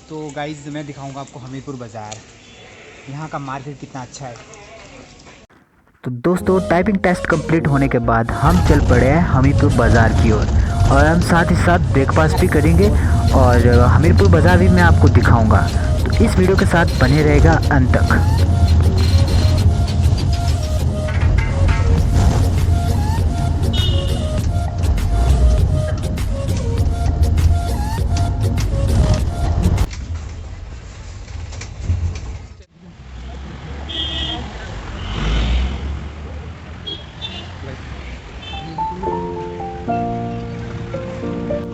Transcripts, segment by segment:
तो गाइज़ मैं दिखाऊंगा आपको हमीरपुर बाज़ार, यहाँ का मार्केट कितना अच्छा है। तो दोस्तों टाइपिंग टेस्ट कंप्लीट होने के बाद हम चल पड़े हैं हमीरपुर बाज़ार की ओर और हम साथ ही साथ ब्रेकफास्ट भी करेंगे और हमीरपुर बाज़ार भी मैं आपको दिखाऊंगा। तो इस वीडियो के साथ बने रहेगा अंत तक।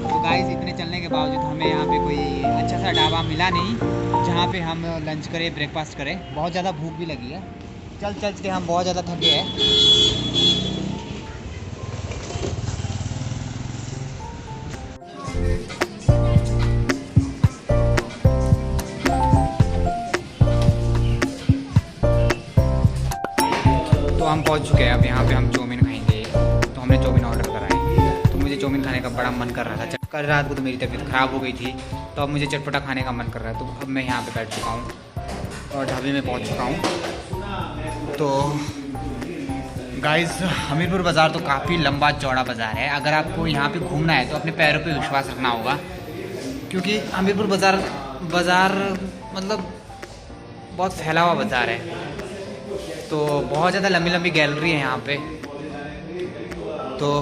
तो गाइस इतने चलने के बावजूद हमें यहाँ पे कोई अच्छा सा ढाबा मिला नहीं जहाँ पे हम लंच करें, ब्रेकफास्ट करें। बहुत ज़्यादा भूख भी लगी है, चल चल के हम बहुत ज़्यादा थके हैं। तो हम पहुँच चुके हैं, अब यहाँ पे हम चाउमीन खाएंगे। तो हमने चाउमीन ऑर्डर करा है। तो मुझे चाउमीन खाने का बड़ा मन कर रहा था। कल रात को तो मेरी तबीयत ख़राब हो गई थी, तो अब मुझे चटपटा खाने का मन कर रहा है। तो अब मैं यहाँ पे बैठ चुका हूँ और ढाबे में पहुँच चुका हूँ। तो गाइस हमीरपुर बाज़ार तो काफ़ी लंबा चौड़ा बाज़ार है। अगर आपको यहाँ पे घूमना है तो अपने पैरों पे विश्वास रखना होगा, क्योंकि हमीरपुर बाज़ार मतलब बहुत फैला हुआ बाज़ार है। तो बहुत ज़्यादा लंबी लंबी गैलरी है यहाँ पे। तो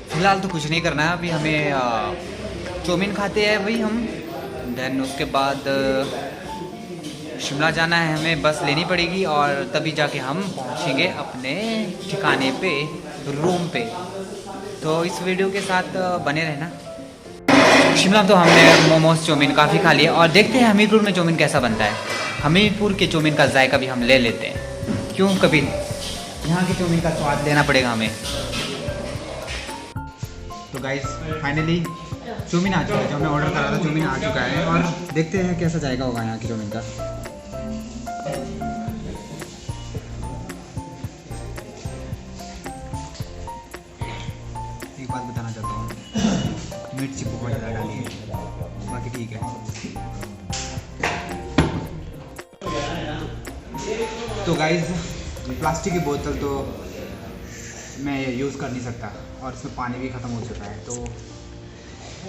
फिलहाल तो कुछ नहीं करना है, अभी हमें चाउमीन खाते हैं भाई हम। देन उसके बाद शिमला जाना है, हमें बस लेनी पड़ेगी और तभी जाके हम पहुँचेंगे अपने ठिकाने पे, रूम पे। तो इस वीडियो के साथ बने रहना। शिमला तो हमने मोमोज चाउमीन काफ़ी खा लिया और देखते हैं हमीरपुर में चाउमीन कैसा बनता है। हमीरपुर के चाउमीन का जायका भी हम ले लेते हैं, क्यों कभी यहाँ की चाउमीन का स्वाद लेना पड़ेगा हमें। तो गाइस फाइनली चाउमीन आ चुका है, जो हमने ऑर्डर करा था चाउमीन आ चुका है और देखते हैं कैसा जाएगा होगा यहाँ की चाउमीन का। एक बात बताना चाहता हूँ, मिर्ची बहुत ज़्यादा डाली है, बाकी ठीक है। तो गाइस प्लास्टिक की बोतल तो मैं यूज़ कर नहीं सकता और इसमें पानी भी ख़त्म हो चुका है। तो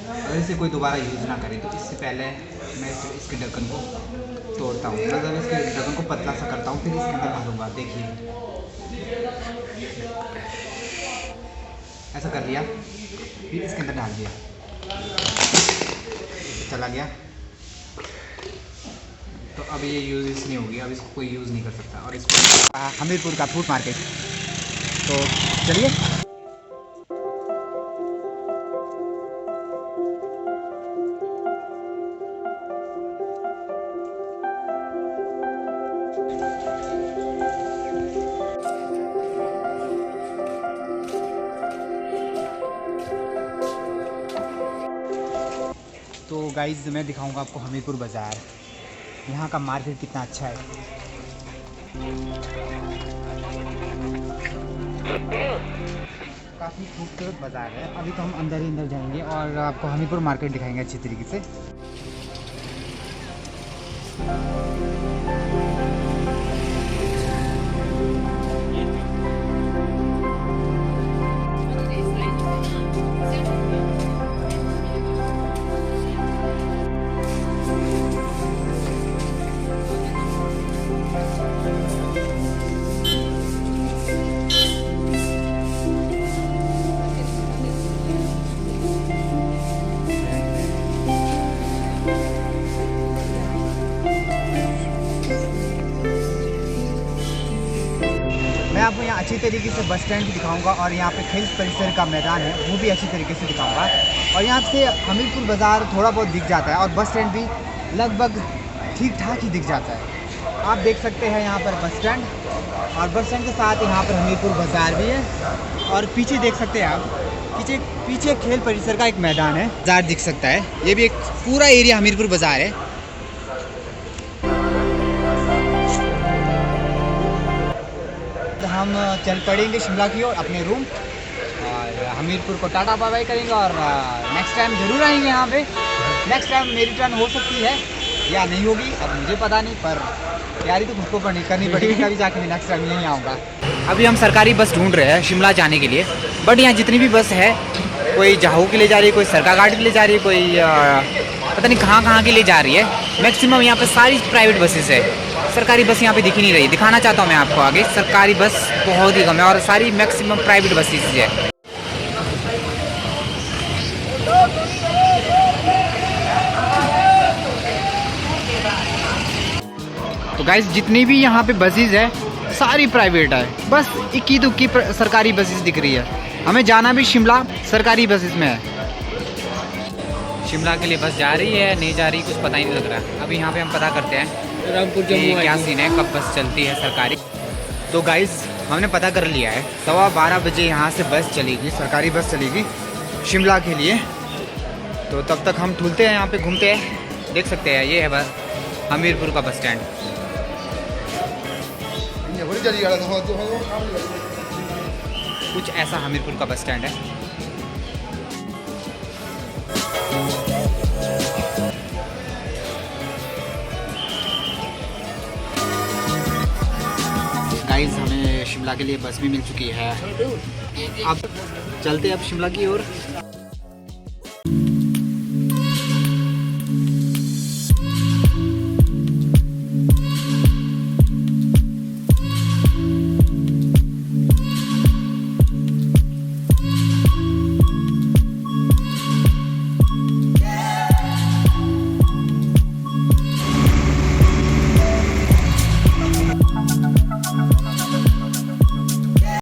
अगर इसे कोई दोबारा यूज़ ना करे तो इससे पहले मैं इसके ढक्कन को तोड़ता हूँ, मतलब इसके ढक्कन को पतला सा करता हूँ, फिर इसके अंदर डालूँगा। देखिए ऐसा कर लिया, फिर इसके अंदर डाल दिया, चला गया। तो अब ये यूज़ नहीं होगी, अब इसको कोई यूज़ नहीं कर सकता। और इसको हमीरपुर का फूड मार्केट, तो चलिए। तो गाइज़ मैं दिखाऊंगा आपको हमीरपुर बाज़ार, यहाँ का मार्केट कितना अच्छा है। काफ़ी खूबसूरत बाज़ार है। अभी तो हम अंदर ही अंदर जाएंगे और आपको हमीरपुर मार्केट दिखाएंगे अच्छी तरीके से। मैं आपको यहाँ अच्छी तरीके से बस स्टैंड भी दिखाऊंगा और यहाँ पे खेल परिसर का मैदान है वो भी अच्छी तरीके से दिखाऊंगा। और यहाँ से हमीरपुर बाज़ार थोड़ा बहुत दिख जाता है और बस स्टैंड भी लगभग ठीक ठाक ही दिख जाता है। आप देख सकते हैं यहाँ पर बस स्टैंड, और बस स्टैंड के साथ यहाँ पर हमीरपुर बाज़ार भी है। और पीछे देख सकते हैं आप, पीछे खेल परिसर का एक मैदान है, बाज़ार दिख सकता है। ये भी एक पूरा एरिया हमीरपुर बाज़ार है। हम चल पड़ेंगे शिमला की ओर अपने रूम, और हमीरपुर को टाटा बाय बाय करेंगे और नेक्स्ट टाइम ज़रूर आएंगे यहाँ पे। नेक्स्ट टाइम मेरी टर्न हो सकती है या नहीं होगी, अब मुझे पता नहीं, पर तैयारी तो खुद को करनी पड़ेगी। कभी जाके मैं नेक्स्ट टाइम नहीं आऊँगा। अभी हम सरकारी बस ढूंढ रहे हैं शिमला जाने के लिए, बट यहाँ जितनी भी बस है, कोई जाहू के लिए जा रही है, कोई सरकाघाट के लिए जा रही है, कोई पता नहीं कहाँ के लिए जा रही है। मैक्सिमम यहाँ पे सारी प्राइवेट बसेस है, सरकारी बस यहाँ पे दिख ही नहीं रही। दिखाना चाहता हूँ मैं आपको आगे, सरकारी बस बहुत ही कम है और सारी मैक्सिमम प्राइवेट बसेस है। तो गाइस जितनी भी यहाँ पे बसेस है सारी प्राइवेट है, बस इक्की दुक्की सरकारी बसेस दिख रही है। हमें जाना भी शिमला सरकारी बसेस में है। शिमला के लिए बस जा रही है नहीं जा रही कुछ पता ही नहीं लग रहा। अभी यहाँ पे हम पता करते हैं रामपुर कि क्या सीन है, कब बस चलती है सरकारी। तो गाइस हमने पता कर लिया है, 12:15 बजे यहाँ से बस चलेगी, सरकारी बस चलेगी शिमला के लिए। तो तब तक हम ढूंढते हैं, यहाँ पे घूमते हैं। देख सकते हैं ये है बस हमीरपुर का बस स्टैंड। कुछ ऐसा हमीरपुर का बस स्टैंड है। गाइस हमें शिमला के लिए बस भी मिल चुकी है। अब चलते हैं अब शिमला की ओर।